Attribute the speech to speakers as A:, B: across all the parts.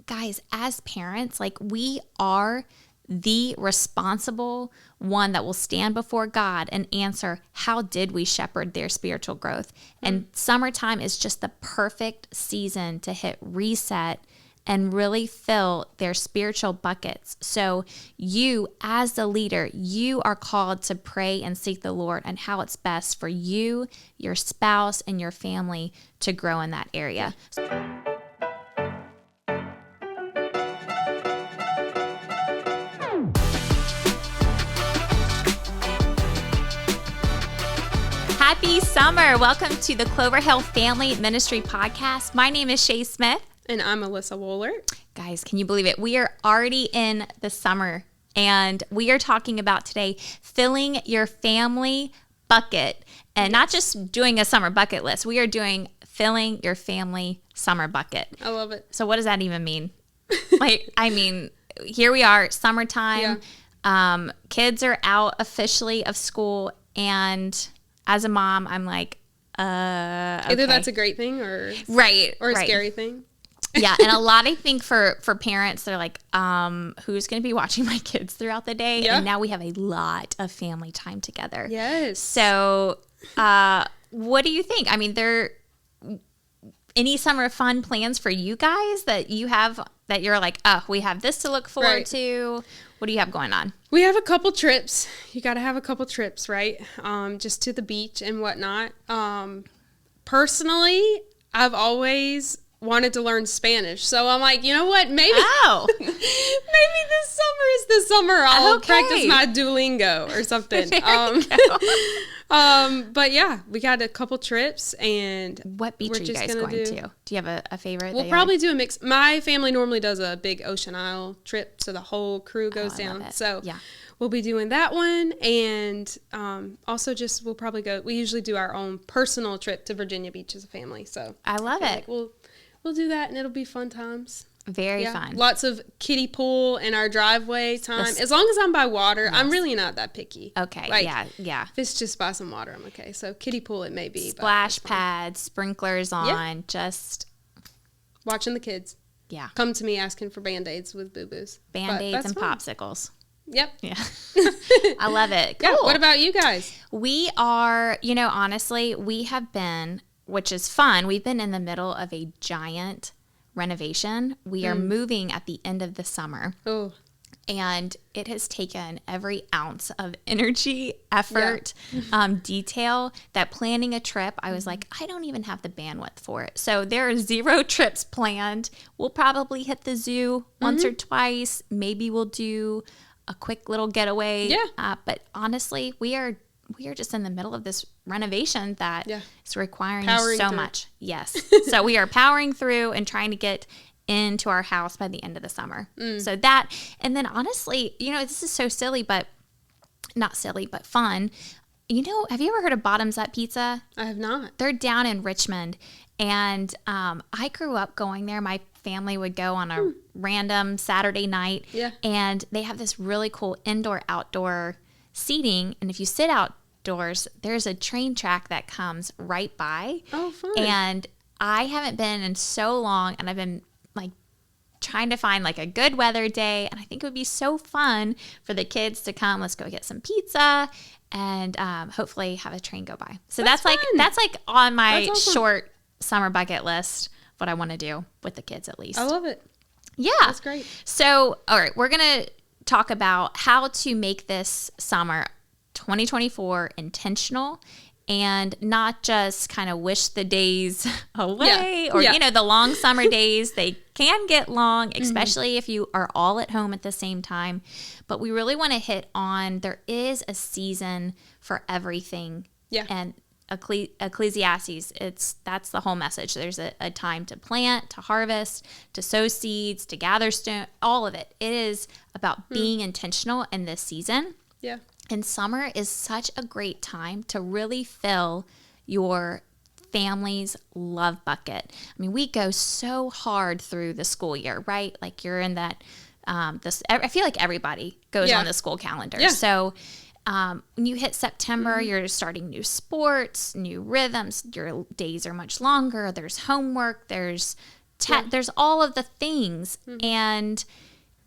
A: guys, as parents, like we are the responsible one that will stand before God and answer, how did we shepherd their spiritual growth? And summertime is just the perfect season to hit reset and really fill their spiritual buckets. So you, as the leader, you are called to pray and seek the Lord and how it's best for you, your spouse, and your family to grow in that area. Happy summer. Welcome to the Clover Hill Family Ministry Podcast. My name is Shea Smith.
B: And I'm Alyssa Wooler.
A: Guys, can you believe it? We are already in the summer, and we are talking about today filling your family bucket. And not just doing a summer bucket list. We are doing filling your family summer bucket.
B: I love it.
A: So what does that even mean? Here we are, summertime. Yeah. Kids are out officially of school, and as a mom, I'm like, okay.
B: Either that's a great thing or a scary thing.
A: Yeah, and a lot, I think, for parents, they're like, who's going to be watching my kids throughout the day? Yeah. And now we have a lot of family time together.
B: Yes.
A: So what do you think? I mean, any summer fun plans for you guys that you have that you're like, oh, we have this to look forward to? What do you have going on?
B: We have a couple trips. You got to have a couple trips, right? Just to the beach and whatnot. Personally, I've always wanted to learn Spanish. So I'm like, you know what? Maybe this summer is the summer I'll practice my Duolingo or something. But yeah, we got a couple trips, and
A: what beach are you guys going to? Do you have a favorite?
B: We'll probably do a mix. My family normally does a big Ocean Isle trip, so the whole crew goes down. So yeah, we'll be doing that one, and also just we'll probably go. We usually do our own personal trip to Virginia Beach as a family. So
A: I love it.
B: We'll do that, and it'll be fun times.
A: Very fun.
B: Lots of kiddie pool in our driveway time. As long as I'm by water, yes. I'm really not that picky.
A: Okay, yeah.
B: If it's just by some water, I'm okay. So kiddie pool it may be.
A: Splash pads, sprinklers on, just
B: watching the kids.
A: Yeah.
B: Come to me asking for Band-Aids with boo-boos.
A: Band-Aids and popsicles.
B: Yep.
A: Yeah. I love it. Cool.
B: Yeah, what about you guys?
A: We are, honestly, we have been, which is fun, we've been in the middle of a giant renovation. We are moving at the end of the summer. Oh. And it has taken every ounce of energy, effort, detail, that planning a trip, I was like, I don't even have the bandwidth for it. So there are 0 trips planned. We'll probably hit the zoo once or twice. Maybe we'll do a quick little getaway. Yeah. But honestly, we are just in the middle of this renovation that is requiring so much. Yes. So we are powering through and trying to get into our house by the end of the summer. So that, and then honestly, this is so silly, but not silly, but fun. Have you ever heard of Bottoms Up Pizza?
B: I have not.
A: They're down in Richmond. And I grew up going there. My family would go on a random Saturday night. Yeah. And they have this really cool indoor-outdoor seating. And if you sit outdoors, there's a train track that comes right by.
B: Oh, fun.
A: And I haven't been in so long, and I've been trying to find a good weather day, and I think it would be so fun for the kids to come. Let's go get some pizza and hopefully have a train go by. So that's on my short summer bucket list, what I want to do with the kids at least.
B: I love it.
A: Yeah.
B: That's great.
A: So, all right, we're going to talk about how to make this summer 2024 intentional and not just kind of wish the days away or, the long summer days. They can get long, especially if you are all at home at the same time. But we really want to hit on there is a season for everything. Yeah. And Ecclesiastes, that's the whole message. There's a time to plant, to harvest, to sow seeds, to gather stone, all of it. It is about being intentional in this season. Yeah. And summer is such a great time to really fill your family's love bucket. I mean, we go so hard through the school year, right? Like you're in that, I feel like everybody goes on the school calendar. Yeah. So when you hit September, you're starting new sports, new rhythms. Your days are much longer. There's homework. There's there's all of the things, and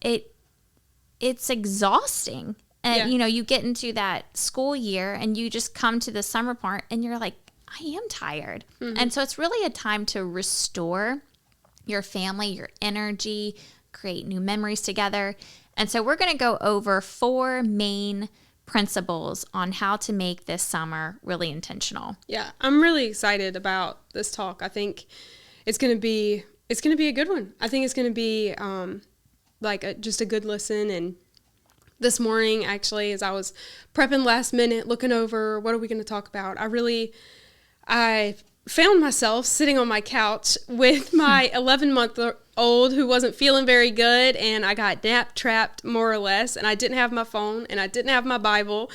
A: it's exhausting. And, you get into that school year and you just come to the summer part and you're like, I am tired. And so it's really a time to restore your family, your energy, create new memories together. And so we're going to go over 4 main principles on how to make this summer really intentional.
B: Yeah, I'm really excited about this talk. I think it's going to be a good one. I think it's going to be just a good listen. And this morning, actually, as I was prepping last minute, looking over what are we going to talk about, I found myself sitting on my couch with my 11-month-old who wasn't feeling very good, and I got nap trapped more or less, and I didn't have my phone, and I didn't have my Bible.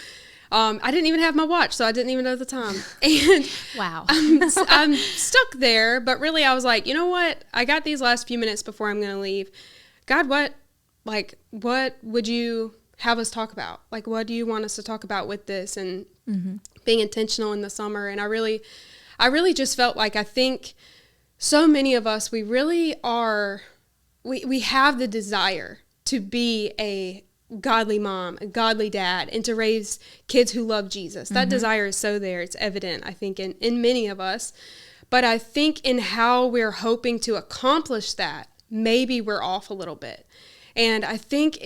B: I didn't even have my watch, so I didn't even know the time. And
A: wow.
B: I'm stuck there, but really I was like, you know what? I got these last few minutes before I'm going to leave. God, what would you have us talk about? Like, what do you want us to talk about with this and being intentional in the summer? And I really just felt like, I think so many of us, we really are, we have the desire to be a godly mom, a godly dad, and to raise kids who love Jesus. That desire is so there. It's evident, I think, in many of us. But I think in how we're hoping to accomplish that, maybe we're off a little bit. And I think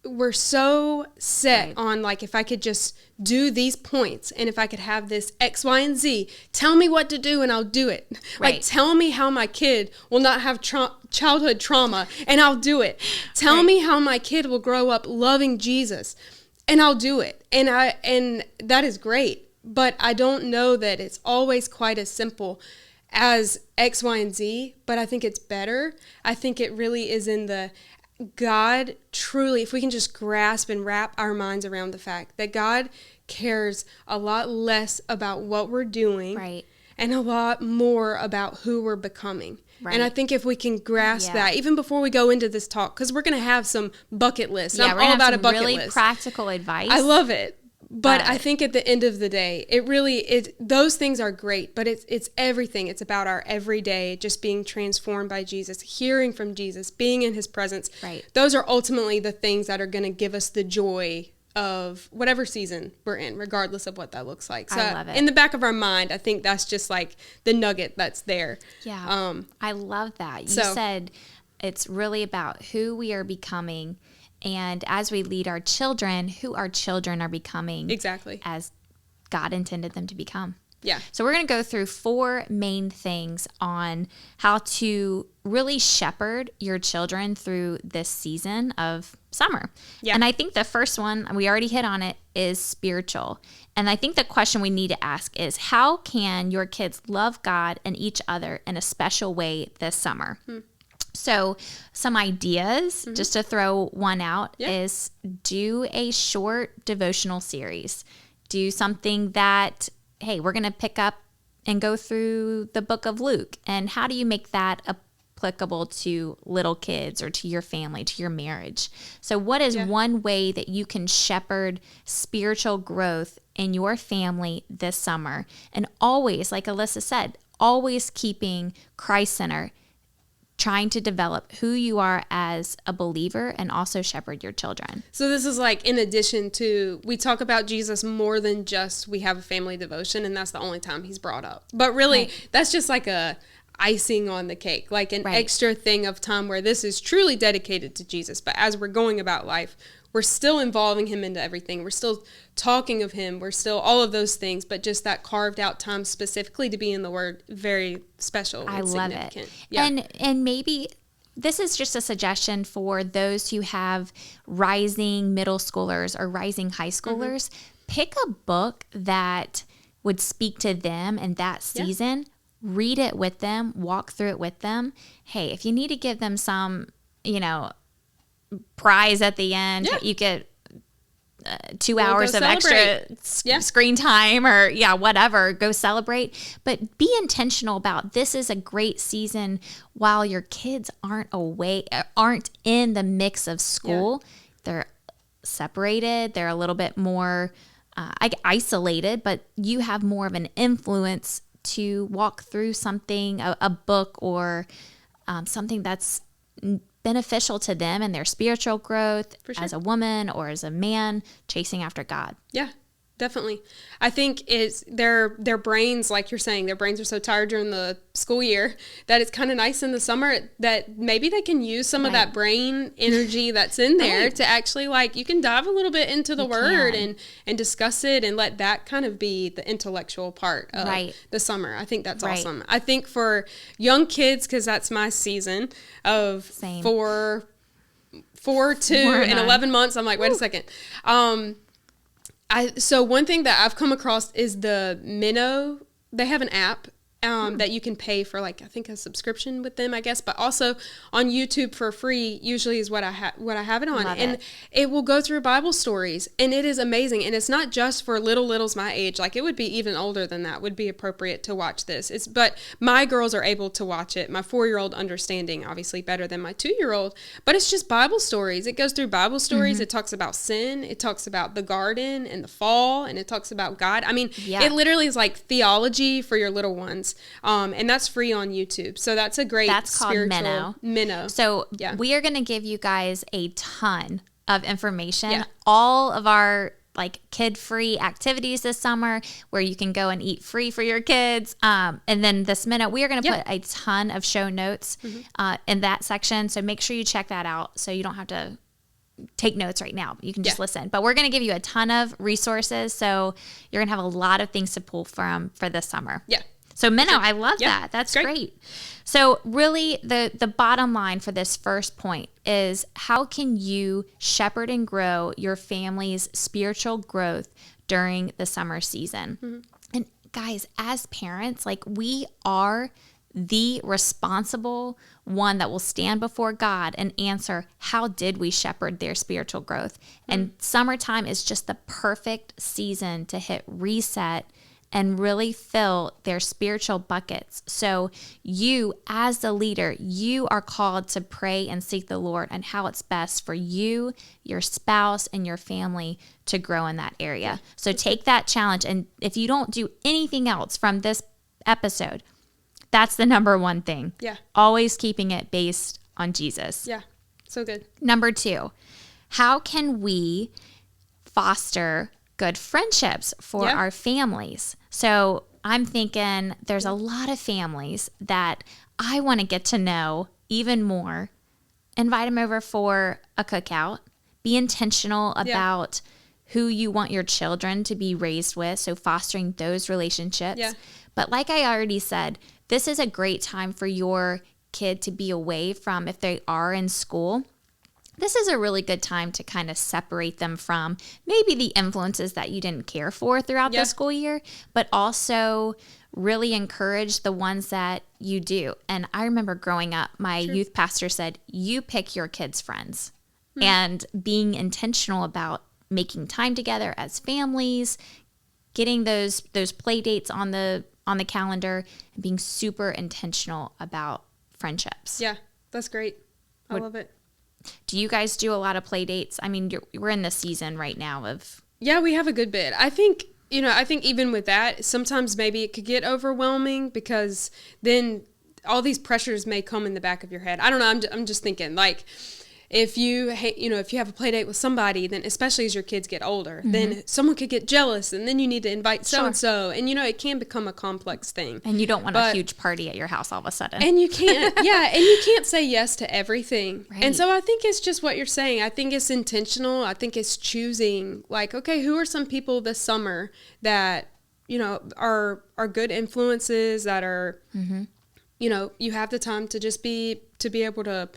B: we're so set on, like, if I could just do these points and if I could have this X, Y, and Z, tell me what to do and I'll do it. Like, tell me how my kid will not have childhood trauma and I'll do it. Tell me how my kid will grow up loving Jesus and I'll do it. And that is great. But I don't know that it's always quite as simple as X, Y, and Z, but I think it's better. I think it really is in the God truly, if we can just grasp and wrap our minds around the fact that God cares a lot less about what we're doing and a lot more about who we're becoming. And I think if we can grasp that, even before we go into this talk, because we're going to have some bucket lists. I'm all about a bucket list.
A: Really practical advice.
B: I love it. But I think at the end of the day, those things are great, but it's everything. It's about our everyday, just being transformed by Jesus, hearing from Jesus, being in his presence.
A: Right.
B: Those are ultimately the things that are going to give us the joy of whatever season we're in, regardless of what that looks like. So
A: I love it.
B: In the back of our mind, I think that's just like the nugget that's there.
A: Yeah. I love that. You said it's really about who we are becoming. And as we lead our children, who our children are becoming as God intended them to become.
B: Yeah.
A: So we're going to go through 4 main things on how to really shepherd your children through this season of summer. Yeah. And I think the first one, we already hit on it, is spiritual. And I think the question we need to ask is, how can your kids love God and each other in a special way this summer? So some ideas, just to throw one out, is do a short devotional series. Do something that, hey, we're going to pick up and go through the book of Luke. And how do you make that applicable to little kids or to your family, to your marriage? So what is one way that you can shepherd spiritual growth in your family this summer? And always, like Alyssa said, always keeping Christ-centered, trying to develop who you are as a believer and also shepherd your children.
B: So this is like in addition to, we talk about Jesus more than just we have a family devotion and that's the only time he's brought up. But really, that's just like a icing on the cake, like an extra thing of time where this is truly dedicated to Jesus. But as we're going about life, we're still involving him into everything. We're still talking of him. We're still all of those things, but just that carved out time specifically to be in the Word, very special.
A: I love it. Yeah. And maybe this is just a suggestion for those who have rising middle schoolers or rising high schoolers. Pick a book that would speak to them in that season. Yeah. Read it with them. Walk through it with them. Hey, if you need to give them some, prize at the end, you get 2 hours of extra screen time or whatever, go celebrate. But be intentional about, this is a great season while your kids aren't in the mix of school. They're separated, they're a little bit more isolated, but you have more of an influence to walk through something, a book or something that's beneficial to them and their spiritual growth as a woman or as a man chasing after God.
B: Yeah. Definitely. I think it's their brains, like you're saying, their brains are so tired during the school year that it's kind of nice in the summer that maybe they can use some of that brain energy that's in there to actually, like, you can dive a little bit into the word and discuss it and let that kind of be the intellectual part of the summer. I think that's awesome. I think for young kids, because that's my season of 4 to and 11 months, I'm like, wait a second. So one thing that I've come across is the Minnow. They have an app that you can pay for, like, I think a subscription with them, I guess, but also on YouTube for free usually is what I have it on. And it will go through Bible stories, and it is amazing. And it's not just for littles my age. Like, it would be even older than that would be appropriate to watch this. But my girls are able to watch it. My 4-year-old understanding obviously better than my 2-year-old, but it's just Bible stories. It goes through Bible stories. It talks about sin. It talks about the garden and the fall, and it talks about God. I mean, it literally is like theology for your little ones. And that's free on YouTube. So that's a great spiritual Minnow.
A: So we are going to give you guys a ton of information. All of our like kid-free activities this summer where you can go and eat free for your kids. And then this Minnow, we are going to put a ton of show notes in that section. So make sure you check that out so you don't have to take notes right now. You can just listen. But we're going to give you a ton of resources. So you're going to have a lot of things to pull from for this summer. Yeah. So Minnow, I love that. That's great. So really the bottom line for this first point is how can you shepherd and grow your family's spiritual growth during the summer season? And guys, as parents, like, we are the responsible one that will stand before God and answer, how did we shepherd their spiritual growth? And summertime is just the perfect season to hit reset and really fill their spiritual buckets. So you, as the leader, you are called to pray and seek the Lord and how it's best for you, your spouse, and your family to grow in that area. So take that challenge. And if you don't do anything else from this episode, that's the number one thing. Yeah. Always keeping it based on Jesus.
B: Yeah. So good.
A: Number 2, how can we foster good friendships for our families? So I'm thinking there's a lot of families that I want to get to know even more. Invite them over for a cookout. Be intentional about who you want your children to be raised with. So fostering those relationships. Yeah. But like I already said, this is a great time for your kid to be away from, if they are in school, this is a really good time to kind of separate them from maybe the influences that you didn't care for throughout the school year, but also really encourage the ones that you do. And I remember growing up, my youth pastor said, you pick your kids' friends. And being intentional about making time together as families, getting those play dates on the calendar, and being super intentional about friendships.
B: Yeah, that's great. I love it.
A: Do you guys do a lot of play dates? I mean, we're in the season right now of...
B: Yeah, we have a good bit. I think even with that, sometimes maybe it could get overwhelming because then all these pressures may come in the back of your head. I don't know. I'm just thinking, like, if you have a play date with somebody, then especially as your kids get older, then someone could get jealous, and then you need to invite so-and-so, and it can become a complex thing.
A: And you don't want a huge party at your house all of a sudden.
B: And you can't, and you can't say yes to everything. Right. And so I think it's just what you're saying. I think it's intentional. I think it's choosing, like, okay, who are some people this summer that, are good influences that are, you have the time to just be able to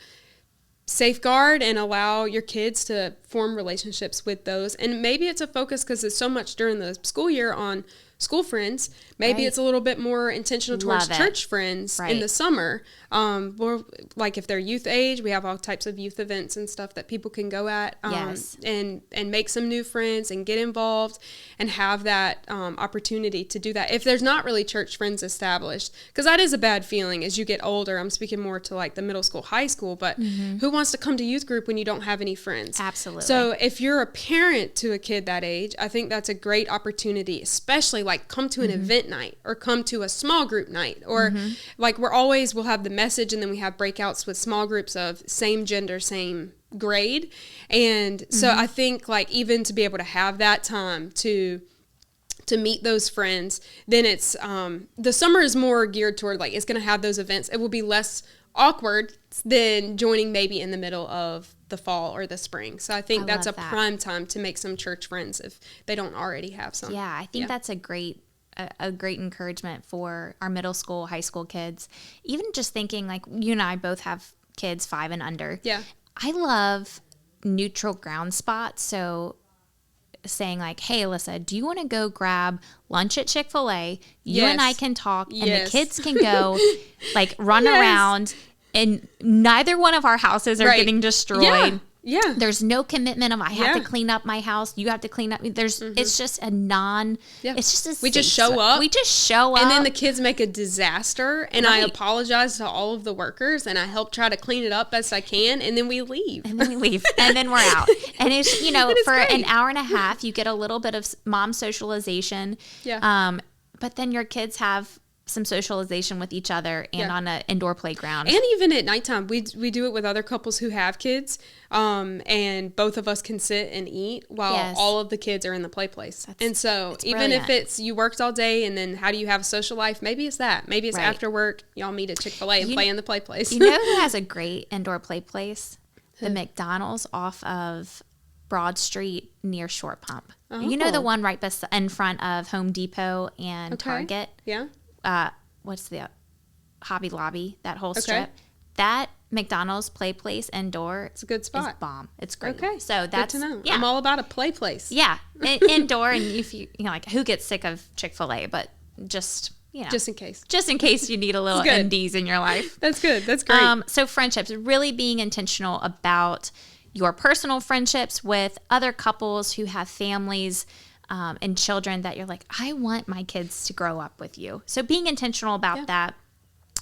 B: safeguard and allow your kids to form relationships with those. And maybe it's a focus because it's so much during the school year on school friends. Maybe it's a little bit more intentional towards church friends in the summer. Or like if they're youth age, we have all types of youth events and stuff that people can go at and make some new friends and get involved and have that opportunity to do that. If there's not really church friends established, because that is a bad feeling as you get older. I'm speaking more to like the middle school, high school, but who wants to come to youth group when you don't have any friends?
A: Absolutely.
B: So if you're a parent to a kid that age, I think that's a great opportunity, especially like come to an event night or come to a small group night, or like we'll have the message and then we have breakouts with small groups of same gender, same grade. And so I think like even to be able to have that time to meet those friends, then it's the summer is more geared toward like it's going to have those events. It will be less awkward than joining maybe in the middle of the fall or the spring. So I think that's a prime time to make some church friends if they don't already have some.
A: Yeah, I think that's a great encouragement for our middle school, high school kids. Even just thinking like you and I both have kids 5 and under.
B: Yeah.
A: I love neutral ground spots. So saying like, hey, Alyssa, do you want to go grab lunch at Chick-fil-A? You and I can talk and the kids can go like run around and neither one of our houses are getting destroyed.
B: Yeah.
A: There's no commitment of I have to clean up my house. You have to clean up. There's it's just a it's just a
B: we just show up.
A: We just show up.
B: And then the kids make a disaster and I apologize to all of the workers and I help try to clean it up best I can and then we leave.
A: And then we're out. And it's, for great. An hour and a half, you get a little bit of mom socialization.
B: Yeah.
A: But then your kids have some socialization with each other and on an indoor playground.
B: And even at nighttime, we do it with other couples who have kids, and both of us can sit and eat while all of the kids are in the play place. And so even if it's you worked all day and then how do you have a social life, maybe it's that. Maybe it's after work, y'all meet at Chick-fil-A and play in the play place.
A: You know who has a great indoor play place? The McDonald's off of Broad Street near Short Pump. Oh. You know the one right in front of Home Depot and Target?
B: Yeah.
A: What's the Hobby Lobby, that whole strip, that McDonald's play place indoor,
B: it's a good spot.
A: It's bomb. It's great.
B: Okay.
A: So that's
B: good to know. Yeah. I'm all about a play place.
A: Yeah. Indoor. And if you like who gets sick of Chick-fil-A, but just
B: in case
A: you need a little NDs in your life.
B: That's good. That's great.
A: So friendships, really being intentional about your personal friendships with other couples who have families and children that you're like, I want my kids to grow up with you. So being intentional about that.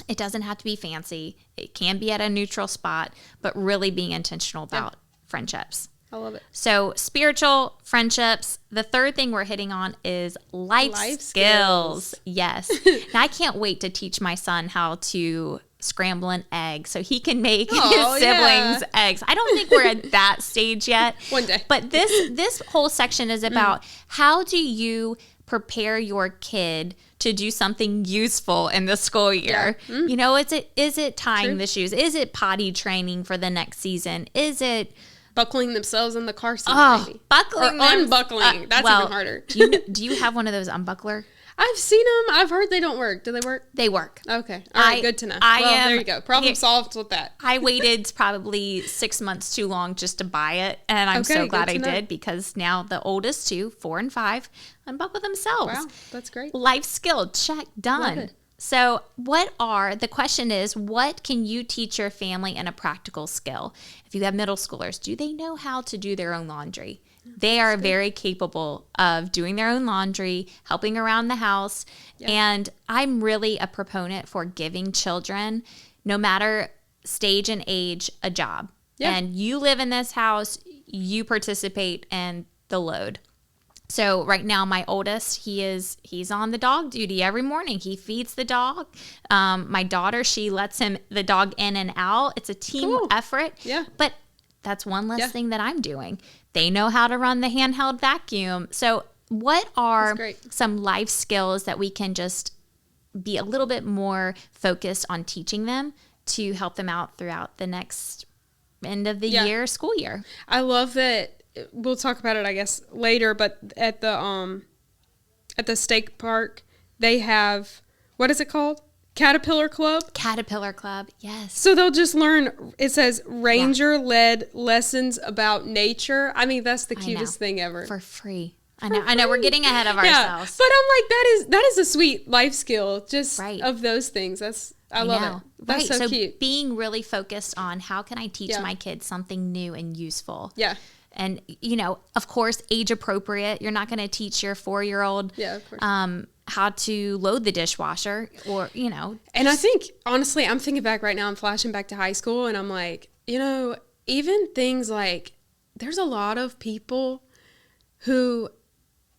A: It doesn't have to be fancy. It can be at a neutral spot, but really being intentional about friendships.
B: I love it.
A: So spiritual friendships. The third thing we're hitting on is life skills. Yes. Now, I can't wait to teach my son how to scramble an egg so he can make his siblings eggs. I don't think we're at that stage yet.
B: One day.
A: But this whole section is about how do you prepare your kid to do something useful in the school year. Yeah. Is it tying the shoes? Is it potty training for the next season? Is it
B: buckling themselves in the car seat?
A: Maybe?
B: Buckling or unbuckling. That's even harder.
A: Do you have one of those unbuckler?
B: I've seen them. I've heard they don't work. Do they work?
A: They work.
B: Okay. All right. Good to know. There you go. Problem solved with that.
A: I waited probably 6 months too long just to buy it. And I'm so glad I did because now the oldest two, 4 and 5, unbuckle themselves.
B: Wow. That's great.
A: Life skill. Check. Done. So the question is, what can you teach your family in a practical skill? If you have middle schoolers, do they know how to do their own laundry? They are very capable of doing their own laundry, helping around the house. Yeah. And I'm really a proponent for giving children, no matter stage and age, a job. Yeah. And you live in this house, you participate in the load. So right now, my oldest, he's on the dog duty every morning. He feeds the dog. My daughter, she lets the dog in and out. It's a team effort.
B: Yeah.
A: But that's one less thing that I'm doing. They know how to run the handheld vacuum. So what are some life skills that we can just be a little bit more focused on teaching them to help them out throughout the next end of the year, school year?
B: I love that. We'll talk about it, I guess, later. But at the state park, they have, what is it called? Caterpillar Club?
A: Caterpillar Club, yes.
B: So they'll just learn, it says ranger-led lessons about nature. I mean, that's the cutest thing ever.
A: For free. I know, we're getting ahead of ourselves.
B: But I'm like, that is a sweet life skill, just of those things. I love it. That's so cute.
A: Being really focused on how can I teach my kids something new and useful.
B: Yeah.
A: And, of course, age appropriate. You're not going to teach your 4-year-old how to load the dishwasher or,
B: And I think, honestly, I'm thinking back right now, I'm flashing back to high school and I'm like, even things like there's a lot of people who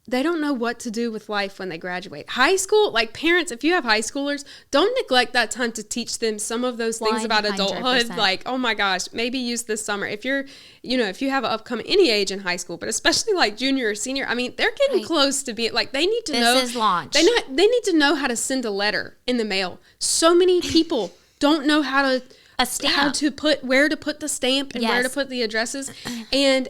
B: they don't know what to do with life when they graduate. High school, like parents, if you have high schoolers, don't neglect that time to teach them some of those things about adulthood. Like, oh my gosh, maybe use this summer. If you're, if you have an upcoming, any age in high school, but especially like junior or senior, I mean, they're getting close to being, like, they need to know.
A: This is launch.
B: They need to know how to send a letter in the mail. So many people don't know how to.
A: A stamp.
B: Where to put the stamp and where to put the addresses. And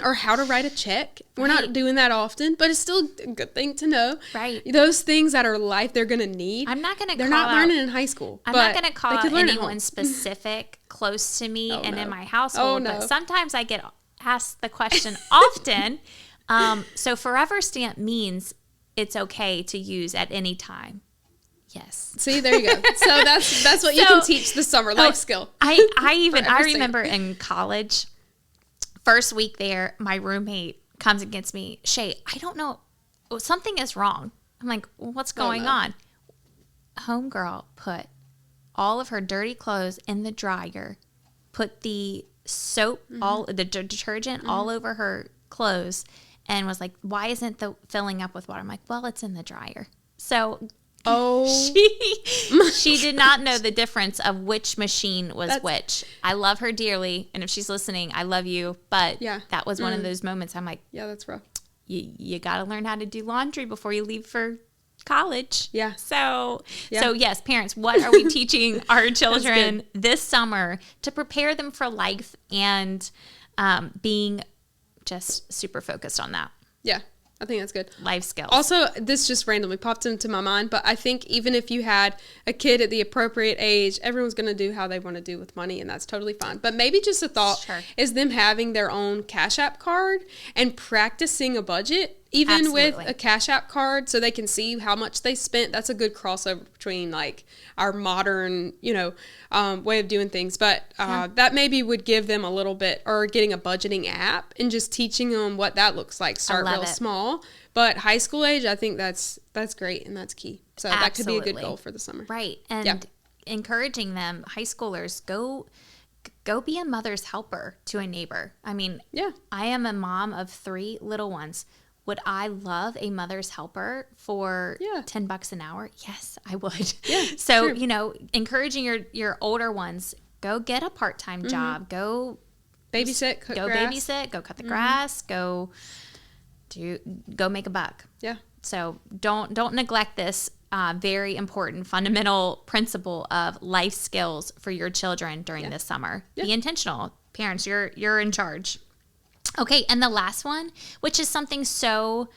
B: or how to write a check. We're not doing that often, but it's still a good thing to know.
A: Right.
B: Those things that are life they're going to need. They're not learning in high school.
A: I'm not going to call out anyone specific close to me in my household, but sometimes I get asked the question often. So forever stamp means it's okay to use at any time. Yes.
B: See, there you go. So that's what you can teach the summer life skill.
A: I remember in college, first week there, my roommate comes against me, Shea, I don't know, something is wrong. I'm like, well, what's going on? Homegirl put all of her dirty clothes in the dryer, put the soap, the detergent all over her clothes, and was like, why isn't the filling up with water? I'm like, well, it's in the dryer. So she did not know the difference of which machine was which. I love her dearly, and if she's listening, I love you. But that was one of those moments. I'm like,
B: yeah, that's rough.
A: You got to learn how to do laundry before you leave for college.
B: Yeah.
A: So yes, parents, what are we teaching our children this summer to prepare them for life and being just super focused on that?
B: Yeah. I think that's good.
A: Life skills.
B: Also, this just randomly popped into my mind, but I think even if you had a kid at the appropriate age, everyone's going to do how they want to do with money, and that's totally fine. But maybe just a thought is them having their own Cash App card and practicing a budget, even with a Cash App card, so they can see how much they spent. That's a good crossover between like our modern, way of doing things. But that maybe would give them a little bit, or getting a budgeting app and just teaching them what that looks like. Start real small. But high school age, I think that's great and that's key. So that could be a good goal for the summer.
A: Right. And encouraging them, high schoolers, go be a mother's helper to a neighbor. I mean, I am a mom of 3 little ones. Would I love a mother's helper for $10 an hour? Yes, I would. Yeah, so, encouraging your older ones, go get a part-time job. Go
B: babysit,
A: go cut the grass, go make a buck. Yeah. So don't neglect this very important fundamental principle of life skills for your children during this summer. Yeah. Be intentional. Parents, you're in charge. Okay, and the last one, which is something so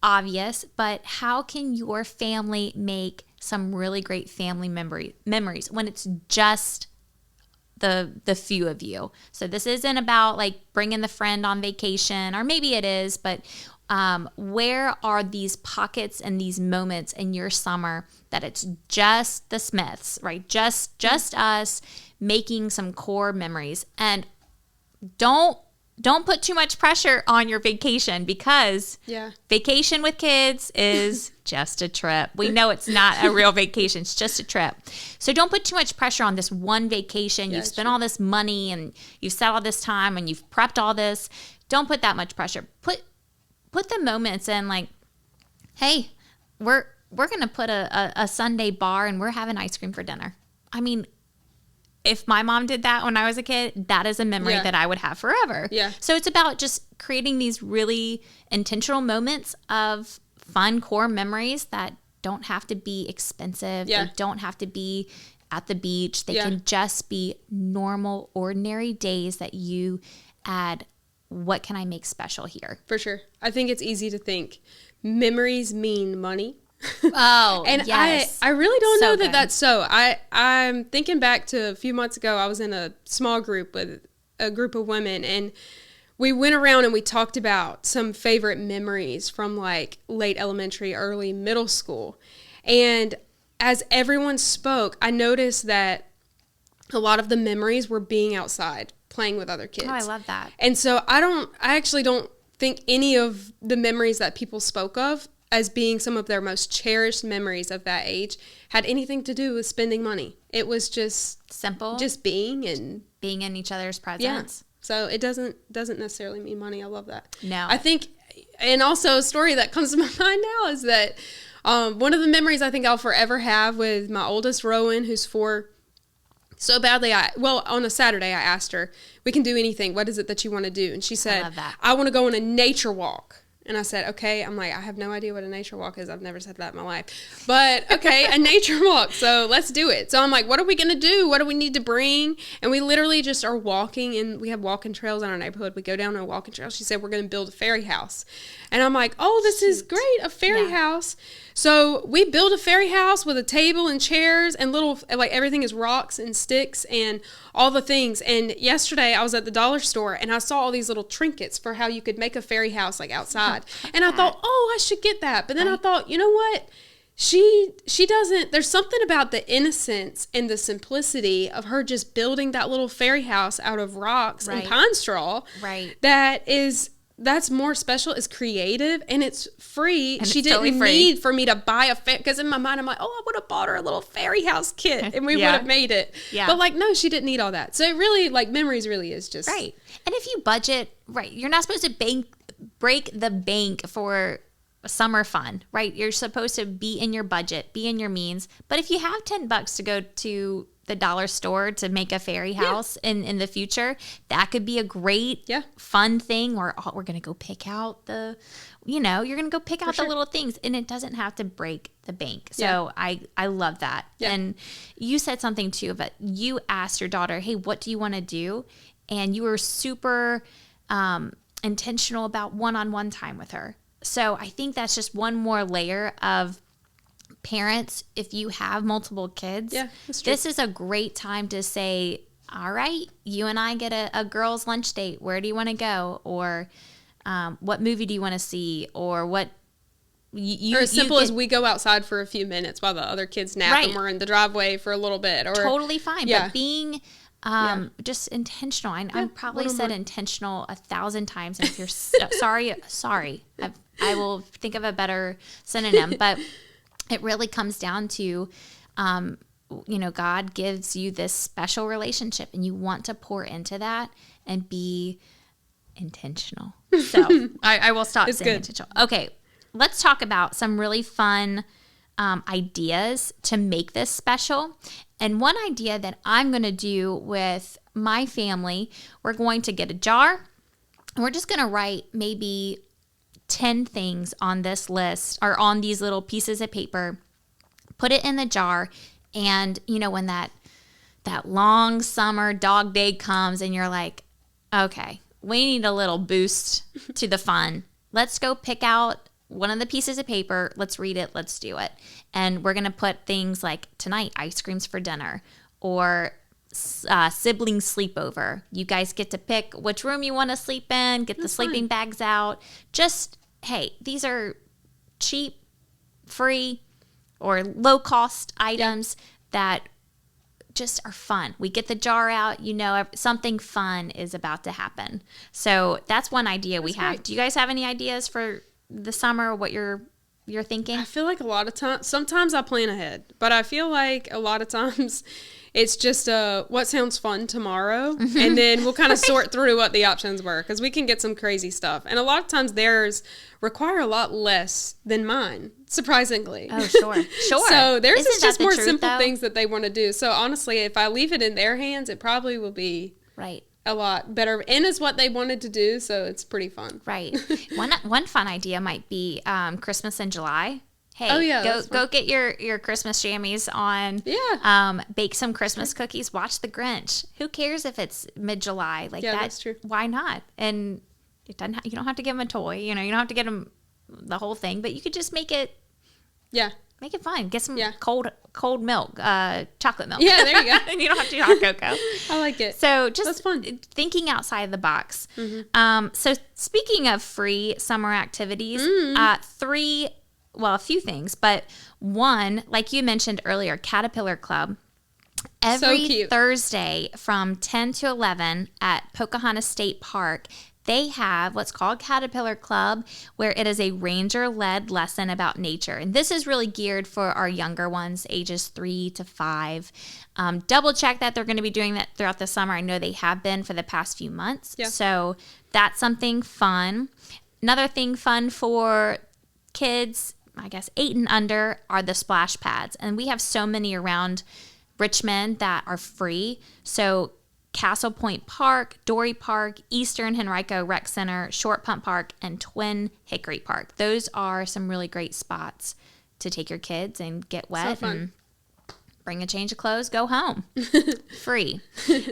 A: obvious, but how can your family make some really great family memories when it's just the few of you? So this isn't about like bringing the friend on vacation, or maybe it is, but where are these pockets and these moments in your summer that it's just the Smiths, right? Just us making some core memories. And don't put too much pressure on your vacation, because vacation with kids is just a trip. We know it's not a real vacation. It's just a trip. So don't put too much pressure on this one vacation. You've spent all this money and you've set all this time and you've prepped all this. Don't put that much pressure. Put the moments in, like, hey, we're going to put a Sunday bar and we're having ice cream for dinner. I mean, if my mom did that when I was a kid, that is a memory that I would have forever. Yeah. So it's about just creating these really intentional moments of fun core memories that don't have to be expensive. They don't have to be at the beach. They can just be normal, ordinary days that you add, what can I make special here?
B: For sure. I think it's easy to think memories mean money.
A: Oh,
B: and
A: yes.
B: I really don't know that that's so. I'm thinking back to a few months ago. I was in a small group with a group of women, and we went around and we talked about some favorite memories from like late elementary, early middle school. And as everyone spoke, I noticed that a lot of the memories were being outside, playing with other kids.
A: Oh, I love that.
B: And so I actually don't think any of the memories that people spoke of as being some of their most cherished memories of that age had anything to do with spending money. It was just
A: simple,
B: just being in
A: each other's presence.
B: So it doesn't necessarily mean money. I love that.
A: No.
B: I think, and also a story that comes to my mind now is that one of the memories I think I'll forever have with my oldest, Rowan, who's 4, so badly, on a Saturday, I asked her, we can do anything. What is it that you want to do? And she said, I want to go on a nature walk. And I said, okay. I'm like, I have no idea what a nature walk is. I've never said that in my life. But, okay, a nature walk. So let's do it. So I'm like, what are we going to do? What do we need to bring? And we literally just are walking, and we have walking trails in our neighborhood. We go down a walking trail. She said, we're going to build a fairy house. And I'm like, oh, this is great, a fairy house. So we build a fairy house with a table and chairs and little, like everything is rocks and sticks and all the things. And yesterday I was at the dollar store and I saw all these little trinkets for how you could make a fairy house like outside. And I thought, oh, I should get that. But then I thought, you know what? She doesn't, there's something about the innocence and the simplicity of her just building that little fairy house out of rocks and pine straw.
A: Right.
B: That's more special. It's creative and it's free.
A: And
B: she didn't need for me to buy because in my mind I'm like, oh, I would have bought her a little fairy house kit and we would have made it. Yeah. But like, no, she didn't need all that. So it really, like, memories really is just
A: right. And if you budget right, you're not supposed to break the bank for summer fun, right? You're supposed to be in your budget, be in your means. But if you have $10 to go to the dollar store to make a fairy house in the future, that could be a great fun thing. Or we're going to go pick out the, you're going to go pick out the little things, and it doesn't have to break the bank. So I love that. Yeah. And you said something too, but you asked your daughter, hey, what do you want to do? And you were super intentional about one-on-one time with her. So I think that's just one more layer of parents. If you have multiple kids, this is a great time to say, all right, you and I get a girls' lunch date. Where do you want to go? Or what movie do you want to see? Or what
B: or as simple as we go outside for a few minutes while the other kids nap and we're in the driveway for a little bit. Or totally
A: fine. But being just intentional. I probably said intentional 1,000 times. And if you're sorry, I will think of a better synonym. But it really comes down to, God gives you this special relationship and you want to pour into that and be intentional. So I will stop saying intentional. Okay, let's talk about some really fun ideas to make this special. And one idea that I'm going to do with my family, we're going to get a jar and we're just going to write maybe 10 things on this list or on these little pieces of paper, put it in the jar. And, when that long summer dog day comes and you're like, okay, we need a little boost to the fun. Let's go pick out one of the pieces of paper. Let's read it. Let's do it. And we're going to put things like tonight, ice creams for dinner, or sibling sleepover. You guys get to pick which room you want to sleep in, get the sleeping bags out. Just, hey, these are cheap, free, or low-cost items that just are fun. We get the jar out, something fun is about to happen. So that's one idea we have. Great. Do you guys have any ideas for the summer, what you're thinking?
B: I feel like a lot of times, sometimes I plan ahead, but I feel like a lot of times it's just what sounds fun tomorrow, and then we'll kind of sort through what the options were, because we can get some crazy stuff. And a lot of times theirs require a lot less than mine, surprisingly.
A: Oh, sure.
B: So theirs is just more simple things that they want to do. So honestly, if I leave it in their hands, it probably will be a lot better, and it's what they wanted to do, so it's pretty fun.
A: Right. One fun idea might be Christmas in July. Hey, go get your Christmas jammies on. Yeah. Bake some Christmas cookies. Watch The Grinch. Who cares if it's mid-July?
B: That's true.
A: Why not? And it doesn't. You don't have to give them a toy. You don't have to get them the whole thing, but you could just make it.
B: Yeah.
A: Make it fun. Get some cold milk, chocolate milk.
B: Yeah, there you go.
A: And you don't have to do hot cocoa.
B: I like it.
A: So just
B: that's fun.
A: Thinking outside the box. Mm-hmm. So speaking of free summer activities, a few things, but one, like you mentioned earlier, Caterpillar Club. Every Thursday from 10 to 11 at Pocahontas State Park, they have what's called Caterpillar Club, where it is a ranger-led lesson about nature. And this is really geared for our younger ones, ages 3 to 5. Double check that they're going to be doing that throughout the summer. I know they have been for the past few months. Yeah. So that's something fun. Another thing fun for kids, I guess 8 and under, are the splash pads. And we have so many around Richmond that are free. So Castle Point Park, Dory Park, Eastern Henrico Rec Center, Short Pump Park, and Twin Hickory Park. Those are some really great spots to take your kids and get wet and bring a change of clothes, go home. Free.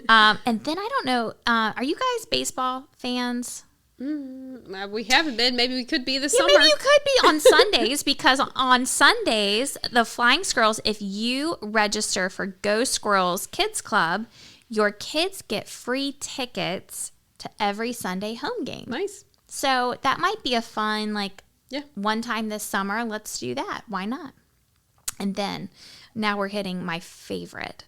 A: And then I don't know, are you guys baseball fans?
B: We haven't been. Maybe we could be this summer.
A: Maybe you could be on Sundays, because on Sundays, the Flying Squirrels, if you register for Go Squirrels Kids Club, your kids get free tickets to every Sunday home game.
B: Nice.
A: So that might be a fun, one time this summer, let's do that. Why not? And then now we're hitting my favorite,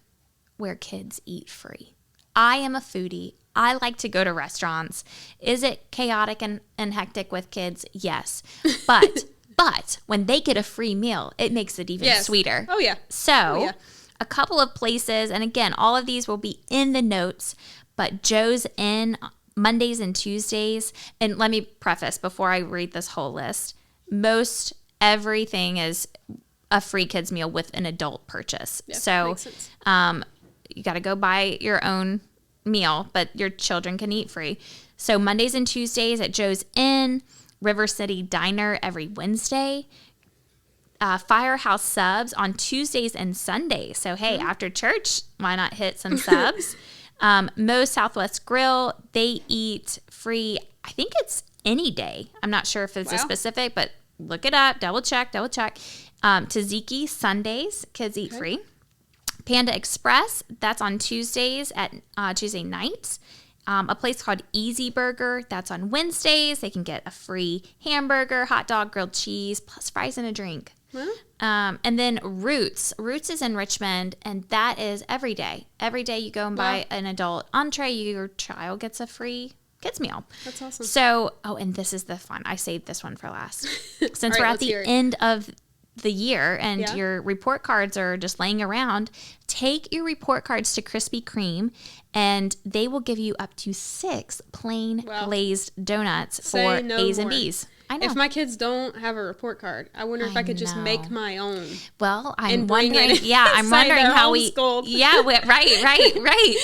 A: where kids eat free. I am a foodie. I like to go to restaurants. Is it chaotic and hectic with kids? Yes. But when they get a free meal, it makes it even sweeter.
B: Oh, yeah.
A: So a couple of places, and again, all of these will be in the notes, but Joe's Inn, Mondays and Tuesdays. And let me preface before I read this whole list, most everything is a free kids meal with an adult purchase. Yeah, so makes sense. You got to go buy your own meal, but your children can eat free. So Mondays and Tuesdays at Joe's Inn, River City Diner every Wednesday, Firehouse Subs on Tuesdays and Sundays. So hey, after church, why not hit some subs? Moe's Southwest Grill, they eat free. I think it's any day. I'm not sure if it's a specific, but look it up. Double check. Tzatziki Sundays, kids eat free. Panda Express, that's on Tuesdays at Tuesday nights. A place called Easy Burger, that's on Wednesdays. They can get a free hamburger, hot dog, grilled cheese, plus fries and a drink. And then Roots is in Richmond, and that is every day. Every day you go and buy an adult entree, your child gets a free kids meal.
B: That's awesome.
A: So, and this is the fun. I saved this one for last. Since we're at the end of the year and your report cards are just laying around, take your report cards to Krispy Kreme, and they will give you up to 6 plain glazed donuts for A's and B's. I know.
B: If my kids don't have a report card, I wonder if I could just make my own.
A: Well, I'm wondering. I'm wondering how we. Yeah, right.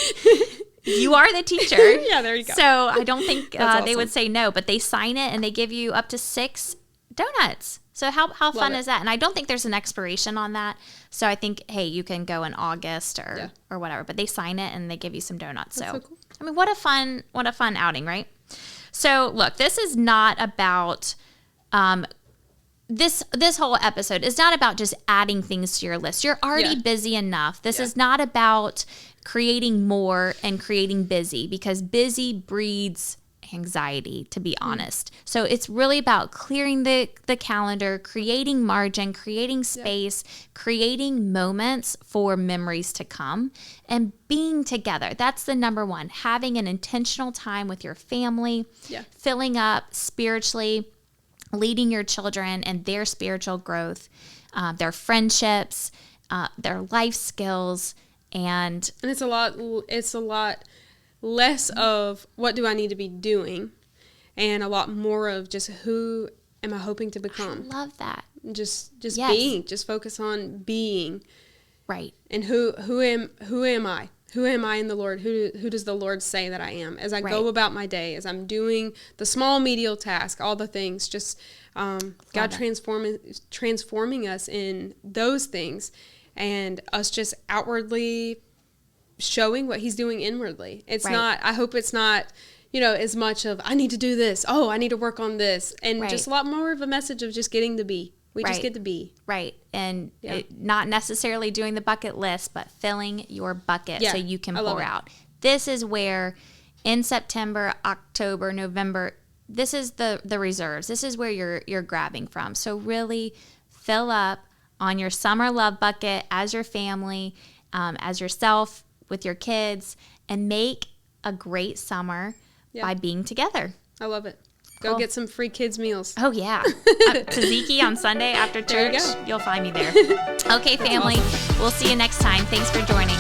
A: You are the teacher.
B: Yeah, there you go.
A: So I don't think they would say no, but they sign it and they give you up to 6 donuts. So how fun is that? And I don't think there's an expiration on that. So I think, hey, you can go in August or whatever. But they sign it and they give you some donuts.
B: That's so cool.
A: I mean, what a fun outing, right? So look, this is not about this whole episode is not about just adding things to your list. You're already busy enough. This is not about creating more and creating busy, because busy breeds anxiety, to be honest. So it's really about clearing the calendar, creating margin, creating space, creating moments for memories to come, and being together. That's the number one. Having an intentional time with your family, filling up spiritually, leading your children and their spiritual growth, their friendships, their life skills, and
B: it's a lot less of what do I need to be doing, and a lot more of just who am I hoping to become.
A: I love that.
B: Just being. Just focus on being.
A: Right.
B: And who am I? Who am I in the Lord? Who does the Lord say that I am? As I go about my day, as I'm doing the small medial task, all the things, just God transforming us in those things, and us just outwardly showing what He's doing inwardly. It's not, I hope it's not, as much of, I need to do this. Oh, I need to work on this. And just a lot more of a message of just getting to be. We just get to be.
A: Right. And not necessarily doing the bucket list, but filling your bucket so you can pour out. This is where in September, October, November, this is the reserves. This is where you're grabbing from. So really fill up on your summer love bucket as your family, as yourself, with your kids, and make a great summer by being together.
B: I love it. Go get some free kids meals.
A: Oh, yeah. Tzatziki on Sunday after church. You'll find me there. Okay, family. Awesome. We'll see you next time. Thanks for joining.